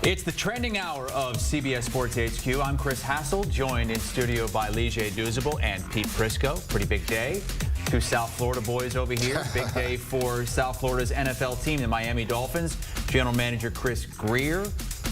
It's the trending hour of CBS Sports HQ. I'm Chris Hassel, joined in studio by Douzable and Pete Prisco. Pretty big day. Two South Florida boys over here. Big day for South Florida's NFL team, the Miami Dolphins. General Manager Greer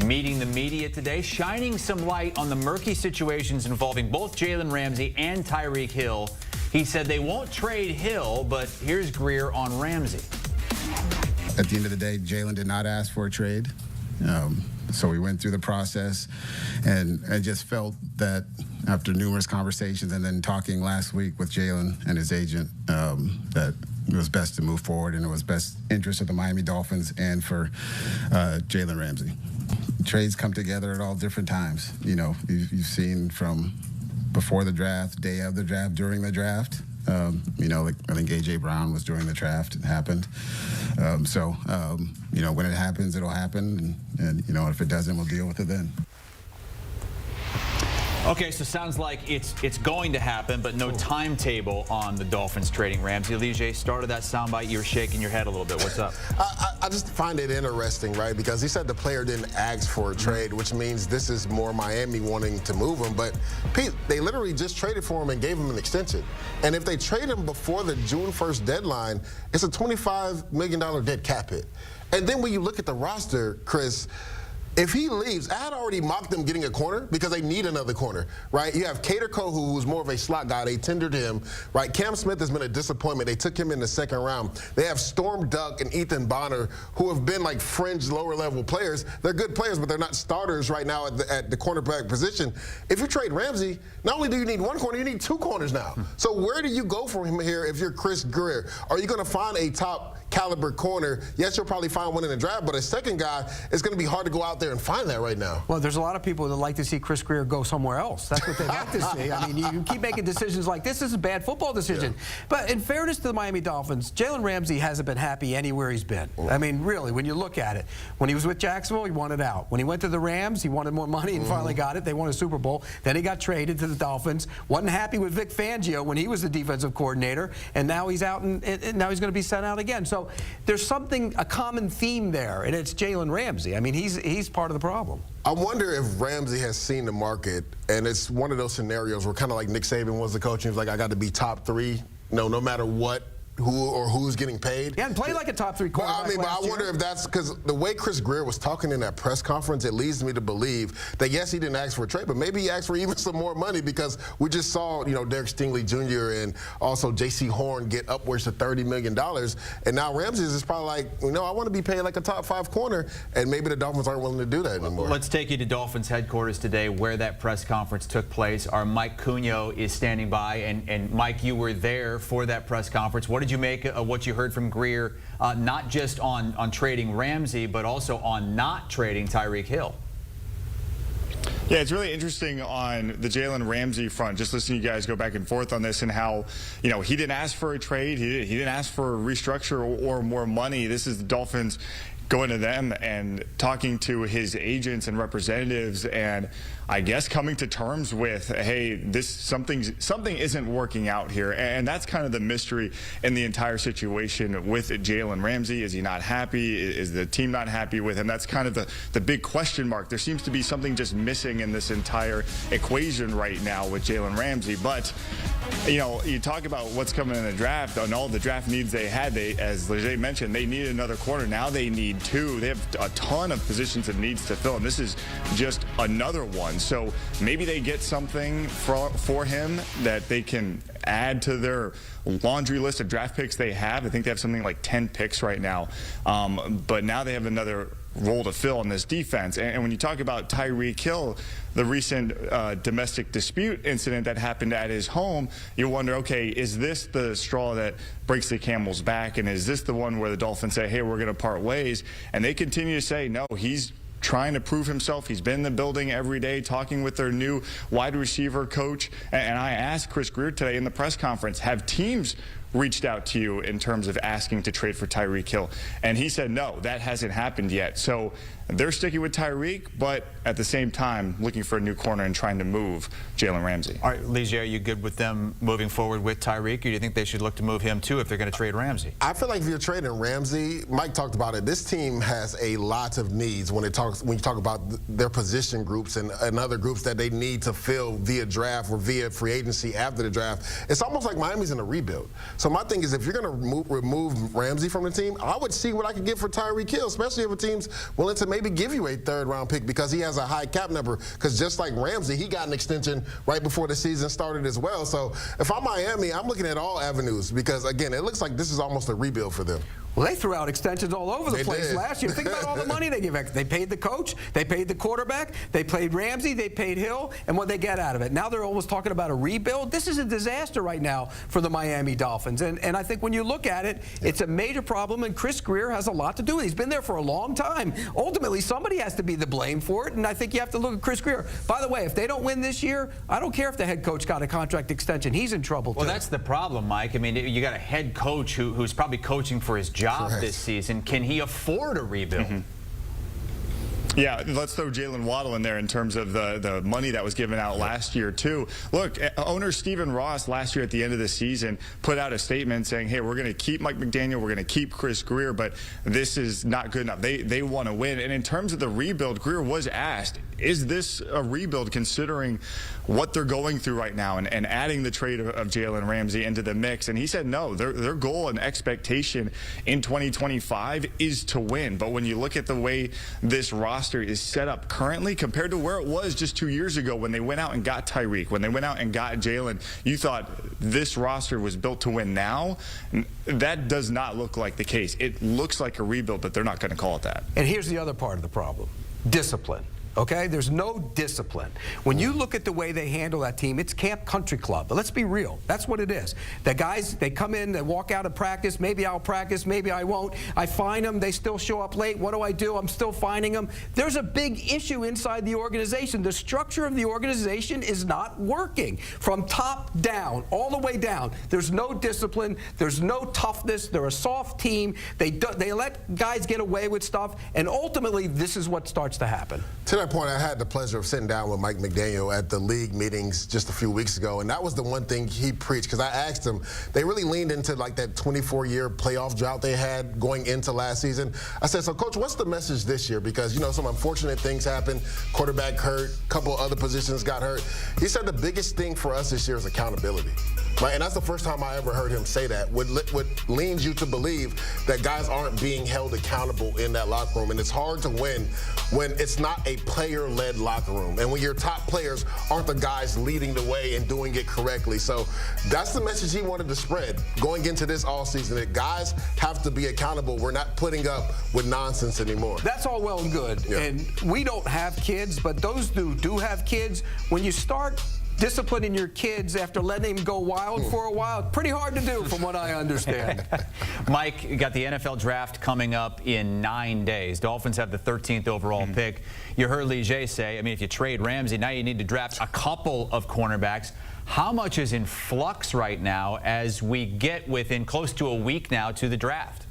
meeting the media today, shining some light on the murky situations involving both Jalen Ramsey and Tyreek Hill. He said they won't trade Hill, but here's Greer on Ramsey. At the end of the day, Jalen did not ask for a trade. So we went through the process, and I just felt that after numerous conversations and then talking last week with Jalen and his agent, that it was best to move forward, and it was best interest of the Miami Dolphins and for Jalen Ramsey. Trades come together at all different times. You know, you've seen from before the draft, day of the draft, during the draft. You know, like I think A.J. Brown was during the draft. It happened. You know, when it happens, it'll happen. And, you know, if it doesn't, we'll deal with it then. Okay, so sounds like it's going to happen, but no timetable on the Dolphins trading Ramsey. Lige, started that soundbite. You were shaking your head a little bit. What's up? I just find it interesting, right? Because he said the player didn't ask for a trade, which means this is more Miami wanting to move him. But, Pete, they literally just traded for him and gave him an extension. And if they trade him before the June 1st deadline, it's a $25 million dead cap hit. And then when you look at the roster, Chris, if he leaves, I had already mocked them getting a corner because they need another corner, right? You have Cater Kohu, who's more of a slot guy. They tendered him, right? Cam Smith has been a disappointment. They took him in the second round. They have Storm Duck and Ethan Bonner, who have been like fringe lower-level players. They're good players, but they're not starters right now at the cornerback position. If you trade Ramsey, not only do you need one corner, you need two corners now. So where do you go for him here if you're Chris Greer? Are you going to find a top caliber corner? Yes, you'll probably find one in the draft, but a second guy, it's going to be hard to go out there and find that right now. Well, there's a lot of people that like to see Chris Greer go somewhere else. That's what they like to see. I mean, you keep making decisions like this is a bad football decision. Yeah. But in fairness to the Miami Dolphins, Jalen Ramsey hasn't been happy anywhere he's been. I mean, really, when you look at it. When he was with Jacksonville, he wanted out. When he went to the Rams, he wanted more money and finally got it. They won a Super Bowl. Then he got traded to the Dolphins. Wasn't happy with Vic Fangio when he was the defensive coordinator, and now he's out and now he's going to be sent out again. So there's a common theme there, and it's Jalen Ramsey. I mean, he's part of the problem. I wonder if Ramsey has seen the market, and it's one of those scenarios where kind of like Nick Saban was the coach, and he was like, I got to be top three, no matter what. Who's getting paid. Yeah, and play like a top three quarterback. I mean, but I wonder if that's because the way Chris Greer was talking in that press conference, it leads me to believe that yes, he didn't ask for a trade, but maybe he asked for even some more money because we just saw, you know, Derek Stingley Jr. and also J.C. Horn get upwards to $30 million, and now Ramsey is probably like, you know, I want to be paid like a top 5 corner, and maybe the Dolphins aren't willing to do that anymore. Let's take you to Dolphins headquarters today, where that press conference took place. Our Mike Cugno is standing by, and Mike, you were there for that press conference. What did you make of what you heard from Greer, not just on trading Ramsey, but also on not trading Tyreek Hill? Yeah, it's really interesting on the Jalen Ramsey front, just listening to you guys go back and forth on this and how, you know, he didn't ask for a trade. He didn't ask for a restructure or more money. This is the Dolphins going to them and talking to his agents and representatives and I guess coming to terms with, hey, something isn't working out here. And that's kind of the mystery in the entire situation with Jalen Ramsey. Is he not happy? Is the team not happy with him? That's kind of the big question mark. There seems to be something just missing in this entire equation right now with Jalen Ramsey. But, you know, you talk about what's coming in the draft and all the draft needs they had. As Leger mentioned, they needed another corner. Now they need 2. They have a ton of positions that needs to fill, and this is just another one. So maybe they get something for him that they can add to their laundry list of draft picks they have. I think they have something like 10 picks right now. But now they have another role to fill in this defense. And when you talk about Tyreek Hill, the recent domestic dispute incident that happened at his home, you wonder, okay, is this the straw that breaks the camel's back? And is this the one where the Dolphins say, hey, we're going to part ways? And they continue to say, no, he's trying to prove himself. He's been in the building every day talking with their new wide receiver coach. And I asked Chris Greer today in the press conference, have teams reached out to you in terms of asking to trade for Tyreek Hill? And he said, no, that hasn't happened yet. So they're sticking with Tyreek, but at the same time, looking for a new corner and trying to move Jalen Ramsey. All right, Lige, are you good with them moving forward with Tyreek, or do you think they should look to move him too if they're going to trade Ramsey? I feel like if you're trading Ramsey, Mike talked about it, this team has a lot of needs when you talk about their position groups and other groups that they need to fill via draft or via free agency after the draft. It's almost like Miami's in a rebuild. So my thing is, if you're going to remove Ramsey from the team, I would see what I could get for Tyreek Hill, especially if a team's willing to maybe give you a third-round pick because he has a high cap number. Because just like Ramsey, he got an extension right before the season started as well. So if I'm Miami, I'm looking at all avenues because, again, it looks like this is almost a rebuild for them. Well, they threw out extensions all over the place did. last year. Think about all the money they gave back. They paid the coach, they paid the quarterback, they paid Ramsey, they paid Hill, and what they get out of it. Now they're almost talking about a rebuild. This is a disaster right now for the Miami Dolphins. And I think when you look at it, it's a major problem, and Chris Greer has a lot to do with it. He's been there for a long time. Ultimately, somebody has to be the blame for it, and I think you have to look at Chris Greer. By the way, if they don't win this year, I don't care if the head coach got a contract extension. He's in trouble, too. Well, that's the problem, Mike. I mean, you got a head coach who's probably coaching for his job this season. Can he afford a rebuild? Yeah, let's throw Jalen Waddle in there in terms of the money that was given out last year, too. Look, owner Stephen Ross last year at the end of the season put out a statement saying, hey, we're going to keep Mike McDaniel, we're going to keep Chris Greer, but this is not good enough. They want to win. And in terms of the rebuild, Greer was asked, is this a rebuild considering what they're going through right now and adding the trade of Jalen Ramsey into the mix? And he said no, their goal and expectation in 2025 is to win. But when you look at the way this roster is set up currently compared to where it was just 2 years ago when they went out and got Tyreek, when they went out and got Jalen, you thought this roster was built to win now. That does not look like the case. It looks like a rebuild, but they're not going to call it that. And here's the other part of the problem: discipline. Okay, there's no discipline. When you look at the way they handle that team, it's Camp Country Club. But let's be real. That's what it is. The guys, they come in, they walk out of practice. Maybe I'll practice, maybe I won't. I fine them. They still show up late. What do? I'm still fining them. There's a big issue inside the organization. The structure of the organization is not working from top down, all the way down. There's no discipline. There's no toughness. They're a soft team. They let guys get away with stuff, and ultimately, this is what starts to happen. To that point, I had the pleasure of sitting down with Mike McDaniel at the league meetings just a few weeks ago, and that was the one thing he preached, because I asked him, they really leaned into like that 24-year playoff drought they had going into last season. I said, so Coach, what's the message this year? Because, you know, some unfortunate things happened. Quarterback hurt, a couple other positions got hurt. He said the biggest thing for us this year is accountability. Right? And that's the first time I ever heard him say that. What leads you to believe that guys aren't being held accountable in that locker room. And it's hard to win when it's not a player-led locker room. And when your top players aren't the guys leading the way and doing it correctly. So that's the message he wanted to spread going into this offseason, that guys have to be accountable. We're not putting up with nonsense anymore. That's all well and good. Yeah. And we don't have kids, but those who do have kids, when you start disciplining your kids after letting them go wild for a while, pretty hard to do from what I understand. Mike, you got the NFL draft coming up in 9 days. Dolphins have the 13th overall pick. You heard Lige say, I mean, if you trade Ramsey, now you need to draft a couple of cornerbacks. How much is in flux right now as we get within close to a week now to the draft?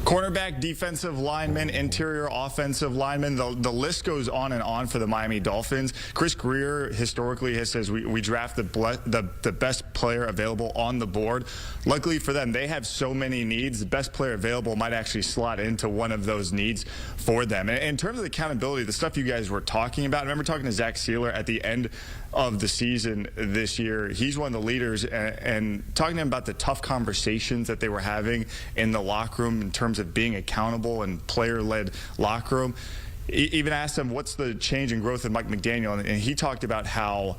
Cornerback, defensive lineman, interior offensive lineman, the list goes on and on for the Miami Dolphins. Chris Greer historically has says we draft the best player available on the board. Luckily for them, they have so many needs. The best player available might actually slot into one of those needs for them. And in terms of accountability, the stuff you guys were talking about, I remember talking to Zach Sealer at the end of the season this year. He's one of the leaders, and talking to him about the tough conversations that they were having in the locker room in terms of being accountable and player-led locker room. Even asked him, what's the change in growth of Mike McDaniel? And he talked about how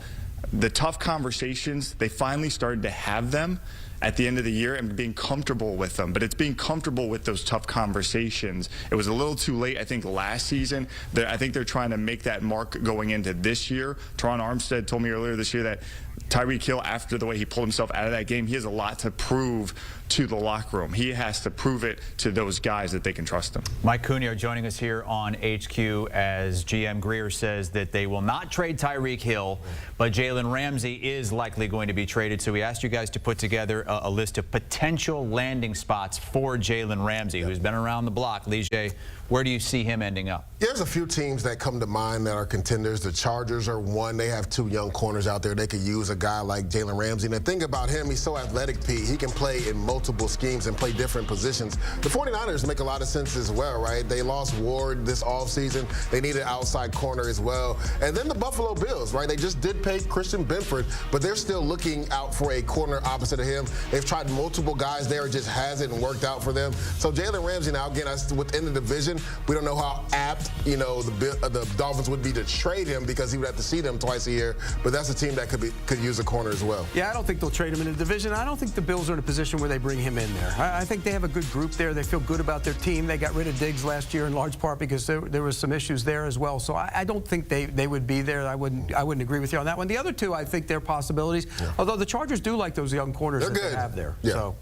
the tough conversations, they finally started to have them at the end of the year and being comfortable with them. But it's being comfortable with those tough conversations. It was a little too late, I think, last season. I think they're trying to make that mark going into this year. Teron Armstead told me earlier this year that Tyreek Hill, after the way he pulled himself out of that game, he has a lot to prove to the locker room. He has to prove it to those guys that they can trust him. Mike Cugno joining us here on HQ as GM Greer says that they will not trade Tyreek Hill, but Jalen Ramsey is likely going to be traded. So we asked you guys to put together a list of potential landing spots for Jalen Ramsey, who's been around the block. Lige, where do you see him ending up? There's a few teams that come to mind that are contenders. The Chargers are one. They have 2 young corners out there. They could use a guy like Jalen Ramsey. And the thing about him, he's so athletic, Pete. He can play in multiple schemes and play different positions. The 49ers make a lot of sense as well, right? They lost Ward this offseason. They need an outside corner as well. And then the Buffalo Bills, right? They just did pay Christian Benford, but they're still looking out for a corner opposite of him. They've tried multiple guys there. It just hasn't worked out for them. So Jalen Ramsey now, again, within the division, we don't know how apt, the Dolphins would be to trade him because he would have to see them twice a year. But that's a team that could use a corner as well. Yeah, I don't think they'll trade him in the division. I don't think the Bills are in a position where they bring him in there. I think they have a good group there. They feel good about their team. They got rid of Diggs last year in large part because there was some issues there as well. So I don't think they would be there. I wouldn't agree with you on that one. The other two, I think they're possibilities. Yeah. Although the Chargers do like those young corners that they have there. Yeah. So.